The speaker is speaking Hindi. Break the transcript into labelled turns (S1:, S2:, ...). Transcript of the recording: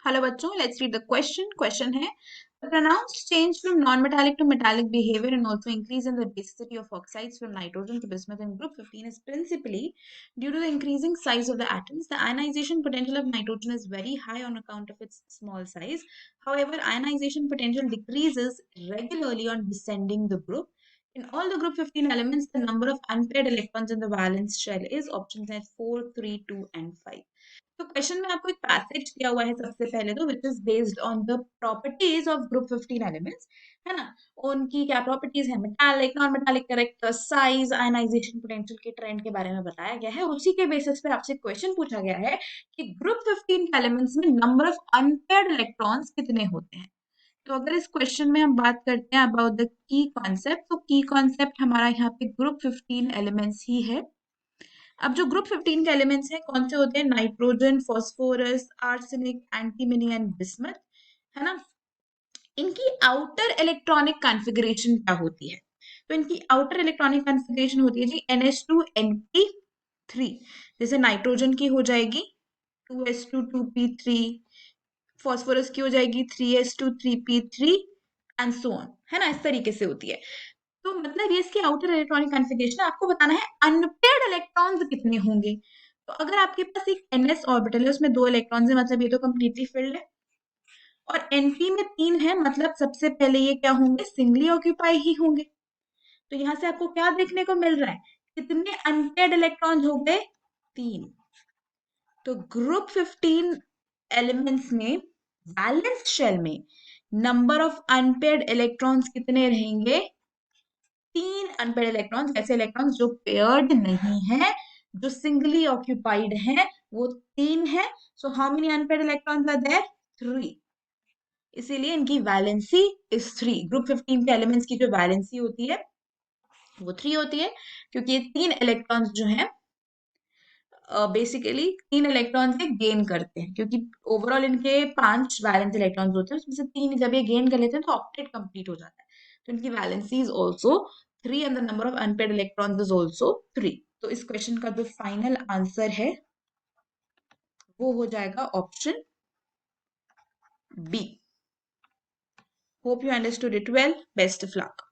S1: हेलो बच्चों, let's read the question. Question है the pronounced change from non-metallic to metallic behavior and also increase in the basicity of oxides from nitrogen to bismuth in group 15 is principally due to the increasing size of the atoms. The ionization potential of nitrogen is very high on account of its small size. However, ionization potential decreases regularly on descending the group. In all the group 15 elements, the number of unpaired electrons in the valence shell is options are 4, 3, 2 and 5. तो क्वेश्चन में आपको एक पैसेज दिया हुआ है सबसे पहले तो which is based on the properties of group 15 elements, है ना। उनकी क्या प्रॉपर्टीज है, metallic, non metallic character, size, ionization potential के ट्रेंड के बारे में बताया गया है और उसी के बेसिस पे आपसे क्वेश्चन पूछा गया है कि ग्रुप 15 एलिमेंट्स में नंबर ऑफ अनपेयर्ड इलेक्ट्रॉन्स कितने होते हैं। तो अगर इस क्वेश्चन में हम बात करते हैं अबाउट द की कॉन्सेप्ट, तो की कॉन्सेप्ट हमारा यहाँ पे ग्रुप 15 एलिमेंट्स ही है। अब जो ग्रुप 15 के एलिमेंट्स हैं कौन से होते हैं, nitrogen, phosphorus, arsenic, antimony and bismuth, है ना। इनकी आउटर इलेक्ट्रॉनिक कॉन्फ़िगरेशन क्या होती है, तो इनकी आउटर इलेक्ट्रॉनिक कॉन्फ़िगरेशन होती है जी NH2Np3। जैसे नाइट्रोजन की हो जाएगी 2s2 2p3, फॉस्फोरस की हो जाएगी 3s2 3p3 and so on, है ना। इस तरीके से होती है। तो मतलब ये इसकी आउटर इलेक्ट्रॉनिक कॉन्फ़िगरेशन, आपको बताना है अनपेयर्ड इलेक्ट्रॉन्स कितने होंगे। तो अगर आपके पास एक ns ऑर्बिटल है उसमें 2 इलेक्ट्रॉन्स है, मतलब ये तो कंप्लीटली फिल्ड है। और np में 3 है, मतलब सबसे पहले ये क्या होंगे, सिंगली ऑक्यूपाई ही होंगे। तो यहां से आपको क्या देखने को मिल रहा है, कितने अनपेयर्ड इलेक्ट्रॉन्स हो गए, 3। तो ग्रुप 15 एलिमेंट्स में वैलेंस शेल में नंबर ऑफ अनपेयर्ड इलेक्ट्रॉन्स कितने रहेंगे, 3 अनपेयर्ड इलेक्ट्रॉन्स। ऐसे इलेक्ट्रॉन्स जो पेयर्ड नहीं है, जो सिंगली ऑक्यूपाइड हैं, वो 3 है। So how many unpaired electrons are there, 3। इसीलिए इनकी वैलेंसी इज 3। ग्रुप 15 के एलिमेंट्स की जो वैलेंसी होती है वो 3 होती है, क्योंकि ये 3 इलेक्ट्रॉन्स जो हैं बेसिकली 3 इलेक्ट्रॉन्स ये गेन करते हैं, क्योंकि ओवरऑल इनके 5 वैलेंस इलेक्ट्रॉन्स होते हैं, उसमें से 3 जब ये गेन कर लेते हैं तो ऑक्टेट कंप्लीट हो जाता है। तो इनकी valency is also 3 and the number of unpaired electrons is also 3। तो इस क्वेश्चन का जो फाइनल आंसर है वो हो जाएगा option B. Hope you understood it well, best of luck.